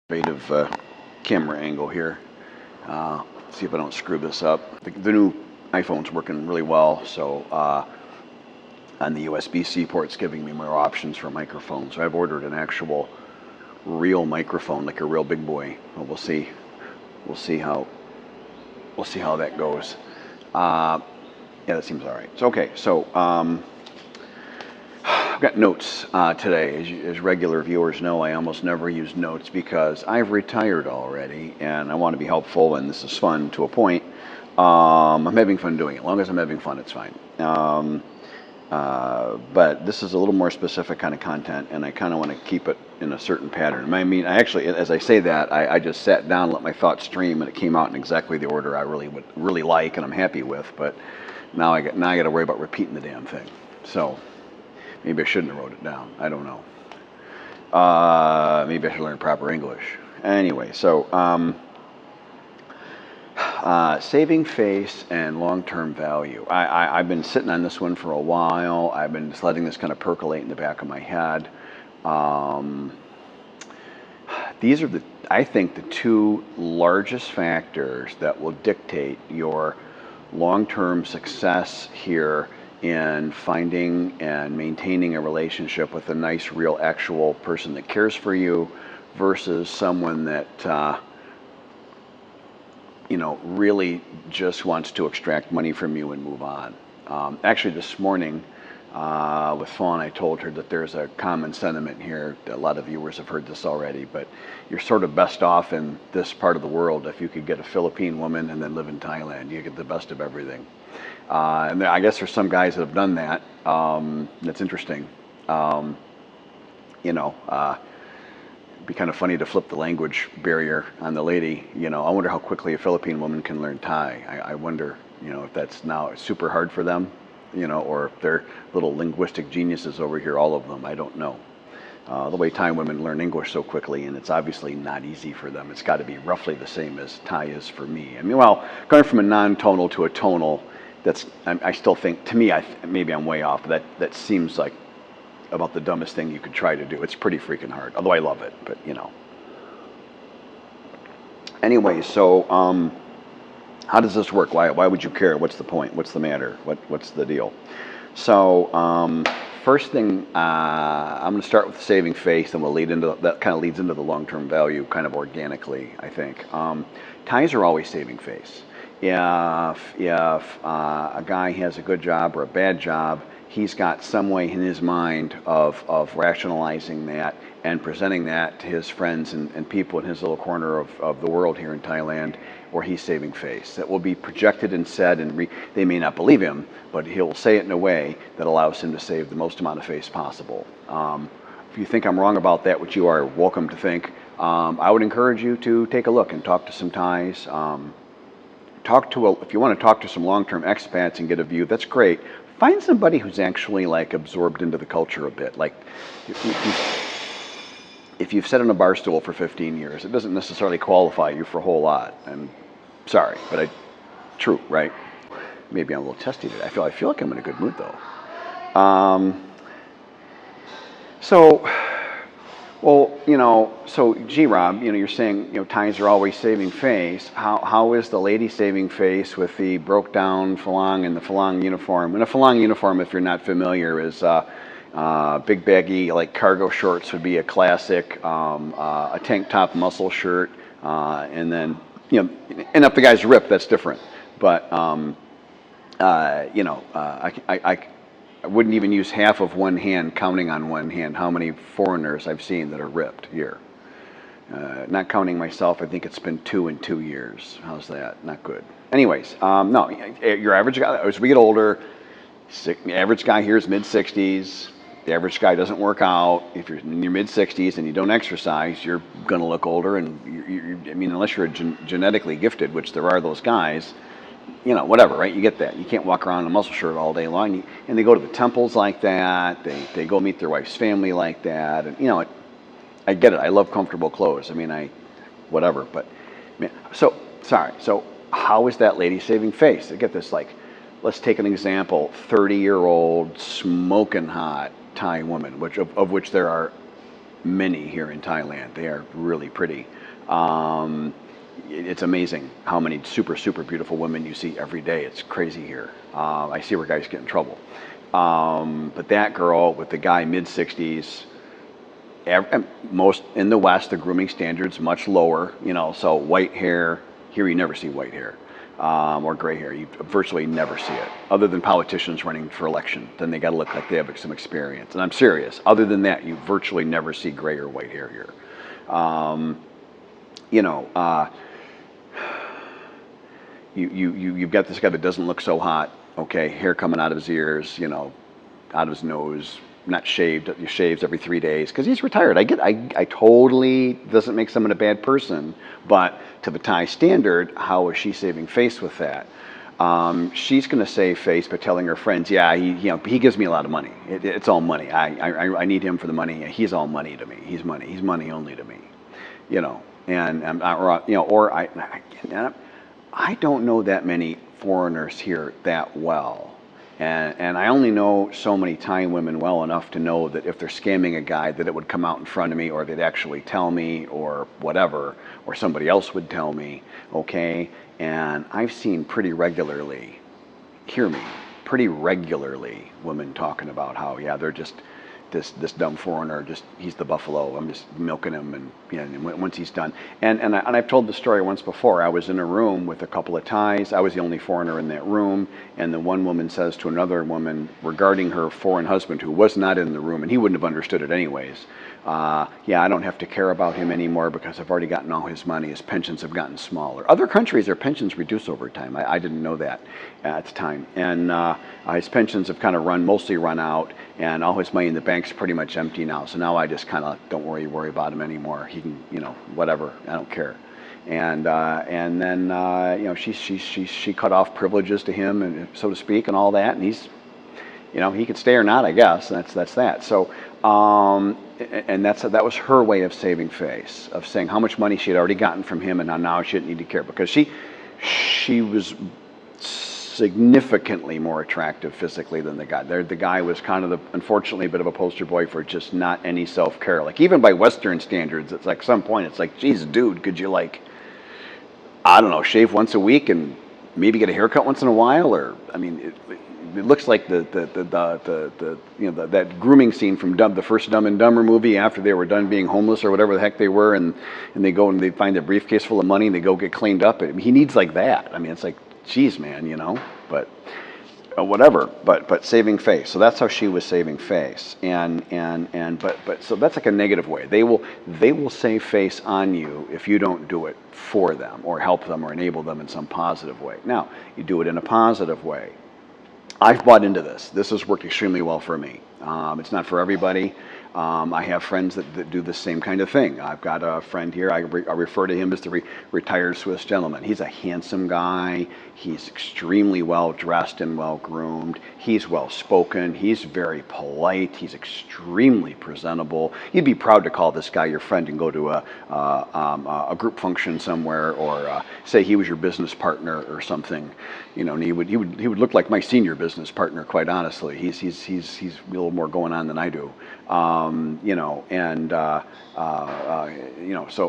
Creative camera angle here. See if I don't screw this up. The new iPhone's working really well, so on the USB-C port, it's giving me more options for microphones. So I've ordered an actual real microphone, like a real big boy. Well, we'll see. We'll see how that goes. Yeah, that seems all right. So okay, so I've got notes today. As regular viewers know, I almost never use notes because I've retired already and I want to be helpful, and this is fun to a point. I'm having fun doing it. As long as I'm having fun, it's fine. But this is a little more specific kind of content, and I kind of want to keep it in a certain pattern. I mean, I actually, as I say that, I just sat down and let my thoughts stream, and it came out in exactly the order I really like and I'm happy with. But now I got to worry about repeating the damn thing. So maybe I shouldn't have wrote it down. I don't know. Maybe I should learn proper English. Anyway, so saving face and long-term value. I've been sitting on this one for a while. I've been just letting this kind of percolate in the back of my head. These are I think, the two largest factors that will dictate your long-term success here in finding and maintaining a relationship with a nice, real, actual person that cares for you versus someone that really just wants to extract money from you and move on. Actually, this morning with Fawn, I told her that there's a common sentiment here. A lot of viewers have heard this already, but you're sort of best off in this part of the world if you could get a Philippine woman and then live in Thailand. You get the best of everything. And I guess there's some guys that have done that. That's interesting. It'd be kind of funny to flip the language barrier on the lady. I wonder how quickly a Philippine woman can learn Thai. I wonder, if that's now super hard for them, or if they're little linguistic geniuses over here, all of them. I don't know. The way Thai women learn English so quickly, and it's obviously not easy for them. It's got to be roughly the same as Thai is for me. I mean, well, going from a non-tonal to a tonal, I still think, to me, maybe I'm way off, but that seems like about the dumbest thing you could try to do. It's pretty freaking hard, although I love it, but Anyway, so how does this work? Why would you care? What's the point? What's the matter? What's the deal? So first thing, I'm going to start with saving face, and we'll that kind of leads into the long-term value kind of organically, I think. Ties are always saving face. If a guy has a good job or a bad job, he's got some way in his mind of rationalizing that and presenting that to his friends and people in his little corner of the world here in Thailand, where he's saving face. That will be projected and said, and they may not believe him, but he'll say it in a way that allows him to save the most amount of face possible. If you think I'm wrong about that, which you are welcome to think, I would encourage you to take a look and talk to some Thais. If you want to talk to some long-term expats and get a view, that's great. Find somebody who's actually like absorbed into the culture a bit. Like if you've sat on a bar stool for 15 years, it doesn't necessarily qualify you for a whole lot. I'm sorry, but true, right? Maybe I'm a little testy today. I feel like I'm in a good mood though. Gee, Rob, you're saying, Thais are always saving face. How is the lady saving face with the broke down Falang and the Falang uniform? And a Falang uniform, if you're not familiar, is big baggy, like cargo shorts would be a classic, a tank top muscle shirt, and then, and if the guy's ripped, that's different. But, I wouldn't even use half of one hand, counting on one hand how many foreigners I've seen that are ripped here. Not counting myself, I think it's been 2 in 2 years. How's that? Not good. Anyways, no, your average guy, as we get older, the average guy here is mid-60s. The average guy doesn't work out. If you're in your mid-60s and you don't exercise, you're going to look older. And unless you're genetically gifted, which there are those guys, whatever, right? You get that. You can't walk around in a muscle shirt all day long. And they go to the temples like that. They go meet their wife's family like that. And, I get it. I love comfortable clothes. Whatever. But, so how is that lady saving face? I get this, let's take an example. 30-year-old, smoking hot Thai woman, of which there are many here in Thailand. They are really pretty. It's amazing how many super beautiful women you see every day. It's crazy here. I see where guys get in trouble. But that girl with the guy mid-60s, most in the West, the grooming standards much lower. So white hair here, you never see white hair. Or gray hair. You virtually never see it, other than politicians running for election. Then they got to look like they have some experience. And I'm serious. Other than that, you virtually never see gray or white hair here. You've got this guy that doesn't look so hot. Okay, hair coming out of his ears, out of his nose, not shaved. He shaves every 3 days because he's retired. I totally doesn't make someone a bad person, but to the Thai standard, how is she saving face with that? She's going to save face by telling her friends, yeah, he gives me a lot of money. It's all money. I need him for the money. He's all money to me. He's money. He's money only to me. I don't know that many foreigners here that well. And I only know so many Thai women well enough to know that if they're scamming a guy, that it would come out in front of me, or they'd actually tell me, or whatever, or somebody else would tell me, okay? And I've seen pretty regularly, pretty regularly, women talking about how, yeah, they're just this dumb foreigner, he's the buffalo, I'm just milking him, and once he's done. And I've told the story once before. I was in a room with a couple of Thais. I was the only foreigner in that room, and the one woman says to another woman regarding her foreign husband, who was not in the room, and he wouldn't have understood it anyways, yeah, I don't have to care about him anymore because I've already gotten all his money. His pensions have gotten smaller. Other countries, their pensions reduce over time. I didn't know that at the time. And his pensions have kind of mostly run out, and all his money in the bank's pretty much empty now. So now I just kind of don't worry about him anymore. He can, whatever. I don't care. And then she cut off privileges to him, and so to speak, and all that. And he's, he could stay or not, I guess. That's that. So, and that was her way of saving face, of saying how much money she had already gotten from him, and how now she didn't need to care, because she was significantly more attractive physically than the guy. The guy was kind of unfortunately a bit of a poster boy for just not any self-care. Like, even by Western standards, it's like, some point it's like, geez, dude, could you, like, I don't know, shave once a week and maybe get a haircut once in a while? Or, I mean, it looks like that grooming scene from the first Dumb and Dumber movie, after they were done being homeless or whatever the heck they were, and they go and they find their briefcase full of money and they go get cleaned up. I mean, he needs like that. I mean, it's like, geez, man, but whatever. But saving face. So that's how she was saving face. But so that's like a negative way. They will save face on you if you don't do it for them or help them or enable them in some positive way. Now, you do it in a positive way. I've bought into this. This has worked extremely well for me. It's not for everybody. I have friends that do the same kind of thing. I've got a friend here, I refer to him as the retired Swiss gentleman. He's a handsome guy. He's extremely well dressed and well groomed. He's well spoken. He's very polite. He's extremely presentable. You'd be proud to call this guy your friend and go to a group function somewhere, or say he was your business partner or something. And he would look like my senior business partner, quite honestly. He's a little more going on than I do. So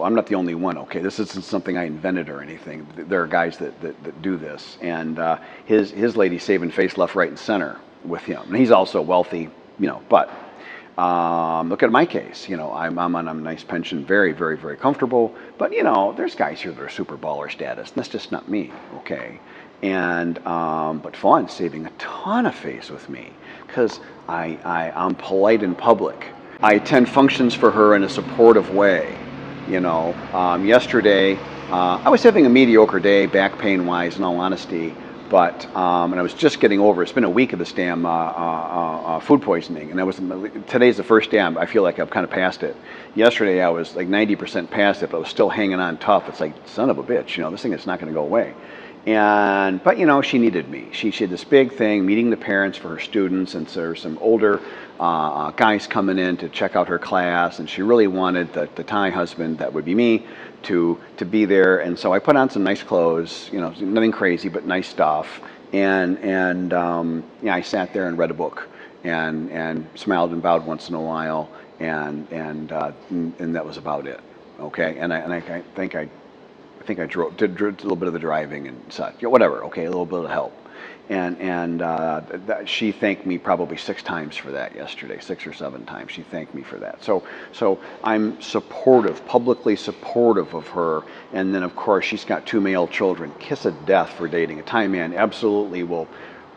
I'm not the only one, okay? This isn't something I invented or anything. There are guys that do this, and his lady's saving face left, right, and center with him. And he's also wealthy, but look at my case. I'm on a nice pension, very, very, very comfortable, but there's guys here that are super baller status, and that's just not me, okay? And but fun, saving a ton of face with me, because I'm polite in public. I attend functions for her in a supportive way. Yesterday, I was having a mediocre day, back pain wise, in all honesty, but and I was just getting over it. It's been a week of this damn food poisoning, and today's the first day I feel like I've kind of passed it. Yesterday I was like 90% past it, but I was still hanging on tough. It's like, son of a bitch, this thing is not going to go away. But she needed me. She had this big thing, meeting the parents for her students, and so there were some older guys coming in to check out her class, and she really wanted the Thai husband, that would be me, to be there. And so I put on some nice clothes, nothing crazy, but nice stuff. And I sat there and read a book. and smiled and bowed once in a while, and that was about it. Okay, and I think I did a little bit of the driving and such, whatever. Okay, a little bit of help, and she thanked me probably 6 times for that yesterday, 6 or 7 times. She thanked me for that. So I'm supportive, publicly supportive of her. And then of course she's got 2 male children. Kiss of death for dating. A Thai man absolutely will,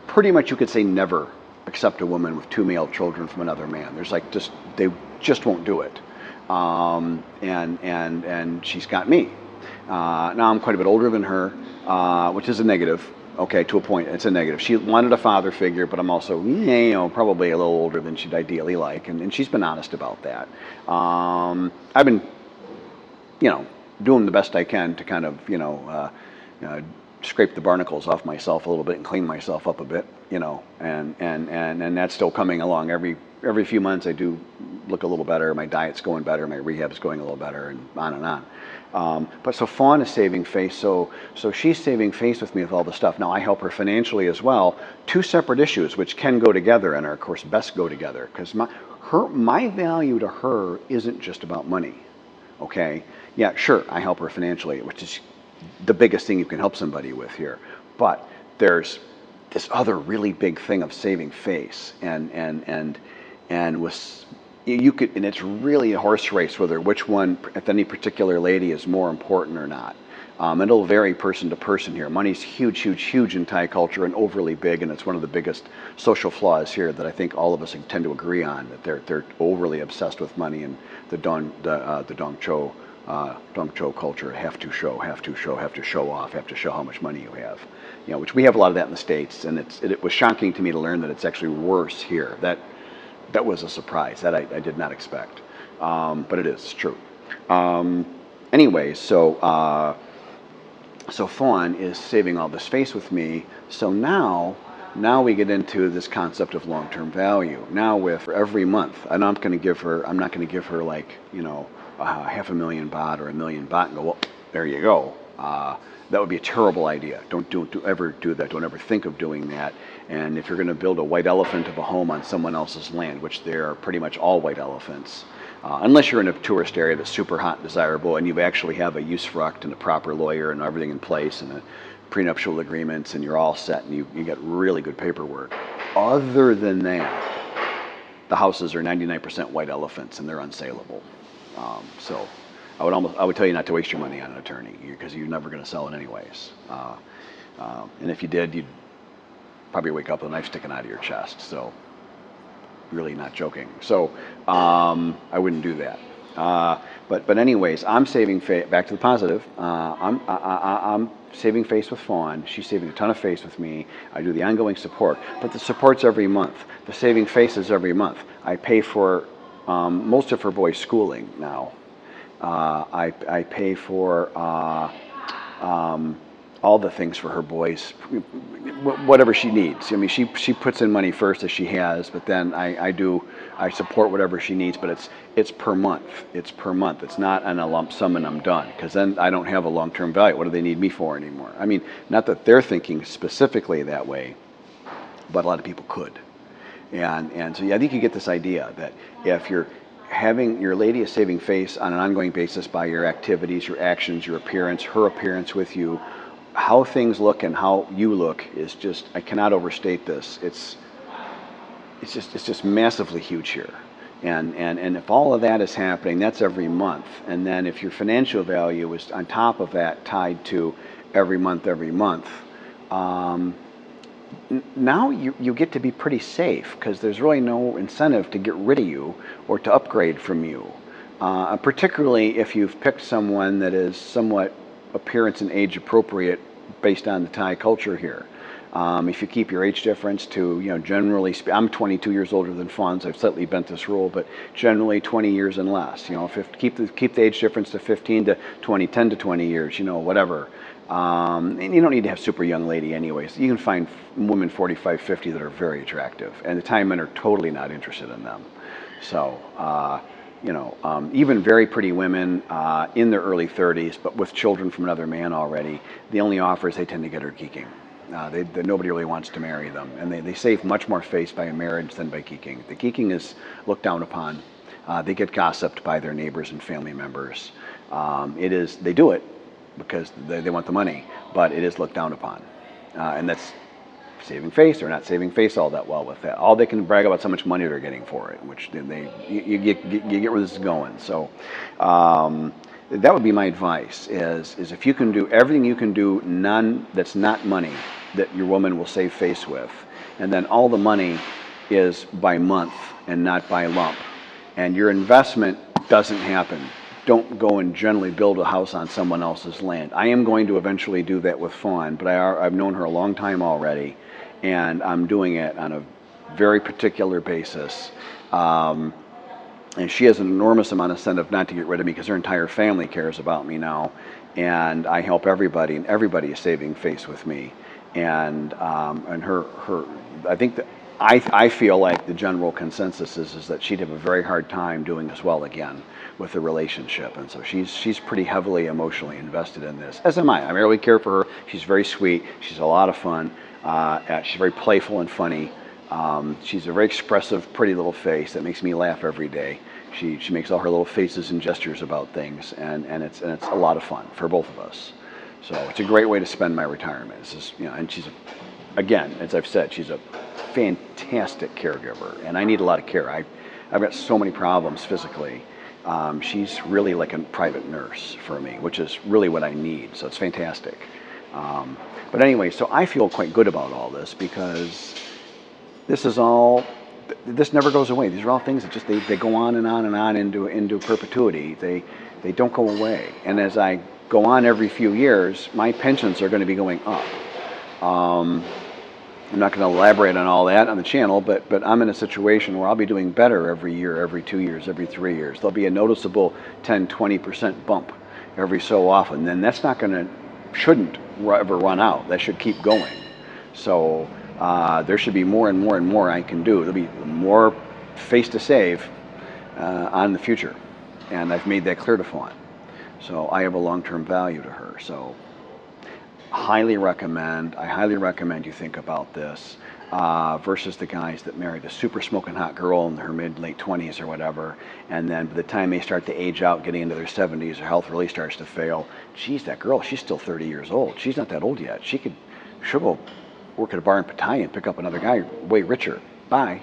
pretty much you could say never accept a woman with 2 male children from another man. There's like they just won't do it. And she's got me. Now I'm quite a bit older than her, which is a negative. Okay, to a point, it's a negative. She wanted a father figure, but I'm also, probably a little older than she'd ideally like, and she's been honest about that. I've been, doing the best I can to kind of, scrape the barnacles off myself a little bit and clean myself up a bit, and that's still coming along. Every few months I do look a little better. My diet's going better. My rehab's going a little better, and on and on. But so Fawn is saving face. So she's saving face with me with all the stuff. Now I help her financially as well. 2 separate issues which can go together and are of course best go together, because my value to her isn't just about money. Okay, yeah, sure, I help her financially, which is the biggest thing you can help somebody with here. But there's this other really big thing of saving face, and with you could, and it's really a horse race whether which one, if any particular lady is more important or not. It'll vary person to person here. Money's huge, huge, huge in Thai culture and overly big, and it's one of the biggest social flaws here that I think all of us tend to agree on, that they're overly obsessed with money, and the Dong Cho culture, have to show off, have to show how much money you have. Which we have a lot of that in the States, and it was shocking to me to learn that it's actually worse here. That was a surprise. That I did not expect. But it is true. Anyway, so Fawn is saving all this face with me. So now we get into this concept of long-term value. Now with every month, and I'm not going to give her like, $500,000 baht or 1,000,000 baht and go, well, there you go. That would be a terrible idea. Don't ever do that. Don't ever think of doing that. And if you're going to build a white elephant of a home on someone else's land, which they're pretty much all white elephants, unless you're in a tourist area that's super hot and desirable, and you actually have a usufruct and a proper lawyer and everything in place and a prenuptial agreements, and you're all set and you get really good paperwork. Other than that, the houses are 99% white elephants and they're unsaleable. So I would tell you not to waste your money on an attorney, because you're never going to sell it anyways. And if you did, you'd probably wake up with a knife sticking out of your chest. So really not joking. So I wouldn't do that. But anyways, I'm saving face. Back to the positive. I'm saving face with Fawn. She's saving a ton of face with me. I do the ongoing support, but the support's every month. The saving face is every month. I pay for most of her boys' schooling now. I pay for all the things for her boys, whatever she needs. I mean, she puts in money first as she has, but then I support whatever she needs. But it's per month. It's per month. It's not on a lump sum and I'm done, because then I don't have a long-term value. What do they need me for anymore? I mean, not that they're thinking specifically that way, but a lot of people could. And so yeah, I think you get this idea that if you're having your lady is saving face on an ongoing basis by your activities, your actions, your appearance, her appearance with you, how things look and how you look is just, I cannot overstate this. It's just massively huge here. And if all of that is happening, that's every month. And then if your financial value is on top of that tied to every month, now you get to be pretty safe, because there's really no incentive to get rid of you or to upgrade from you. Particularly if you've picked someone that is somewhat appearance and age appropriate based on the Thai culture here. If you keep your age difference to, generally, I'm 22 years older than Fawn, so I've slightly bent this rule, but generally 20 years and less. Keep the age difference to 15 to 20, 10 to 20 years, whatever. And you don't need to have super young lady anyways. You can find women 45, 50 that are very attractive, and the Thai men are totally not interested in them. So, even very pretty women in their early 30s, but with children from another man already, the only offers they tend to get are geeking. Nobody really wants to marry them, and they save much more face by a marriage than by geeking. The geeking is looked down upon. They get gossiped by their neighbors and family members. They do it because they want the money, but it is looked down upon, and that's saving face or not saving face all that well with that. All they can brag about how much money they're getting for it, which you get where this is going. So. That would be my advice, is if you can do everything you can do, none that's not money, that your woman will save face with, and then all the money is by month and not by lump, and your investment doesn't happen. Don't go and generally build a house on someone else's land. I am going to eventually do that with Fawn, but I've known her a long time already, and I'm doing it on a very particular basis. And she has an enormous amount of incentive not to get rid of me because her entire family cares about me now, and I help everybody, and everybody is saving face with me. And her I think that I feel like the general consensus is that she'd have a very hard time doing this well again with the relationship, and so she's pretty heavily emotionally invested in this, as am I. I really care for her. She's very sweet. She's a lot of fun. She's very playful and funny. She's a very expressive, pretty little face that makes me laugh every day. She makes all her little faces and gestures about things, and it's a lot of fun for both of us. So it's a great way to spend my retirement. It's just, and she's again, as I've said, she's a fantastic caregiver, and I need a lot of care. I've got so many problems physically. She's really like a private nurse for me, which is really what I need. So it's fantastic. But anyway, so I feel quite good about all this because. This never goes away. These are all things that just they go on and on and on into perpetuity. They don't go away. And as I go on every few years, my pensions are going to be going up. I'm not going to elaborate on all that on the channel, but I'm in a situation where I'll be doing better every year, every 2 years, every 3 years. There'll be a noticeable 10-20% bump every so often. Then that's shouldn't ever run out. That should keep going. So. There should be more and more and more I can do. There'll be more face to save on the future, and I've made that clear to Fawn. So I have a long-term value to her. So I highly recommend you think about this versus the guys that married a super smoking hot girl in her late 20s or whatever, and then by the time they start to age out, getting into their 70s, their health really starts to fail. Geez, that girl, she's still 30 years old. She's not that old yet. She'll go work at a bar in Pattaya and pick up another guy way richer. Bye.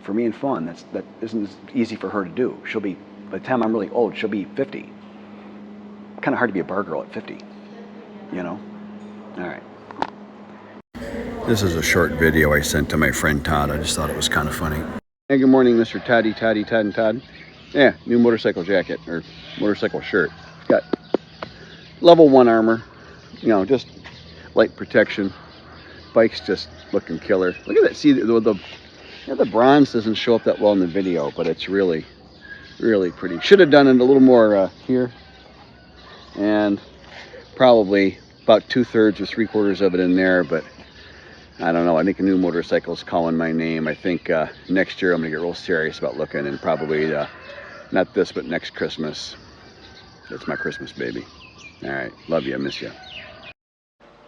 For me and Fawn, that isn't as easy for her to do. She'll be, by the time I'm really old, she'll be 50. Kind of hard to be a bar girl at 50. All right. This is a short video I sent to my friend Todd. I just thought it was kind of funny. Hey, good morning, Mr. Todd and Todd. Yeah, new motorcycle jacket or motorcycle shirt. Got level 1 armor. Just light protection. Bike's just looking killer. Look at that. See, the bronze doesn't show up that well in the video, but it's really, really pretty. Should have done it a little more here, and probably about 2/3 or 3/4 of it in there, but I don't know. I think a new motorcycle's calling my name. I think next year I'm going to get real serious about looking, and probably not this, but next Christmas. That's my Christmas baby. All right. Love you. I miss you.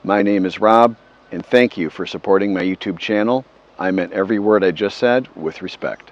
My name is Rob, and thank you for supporting my YouTube channel. I meant every word I just said with respect.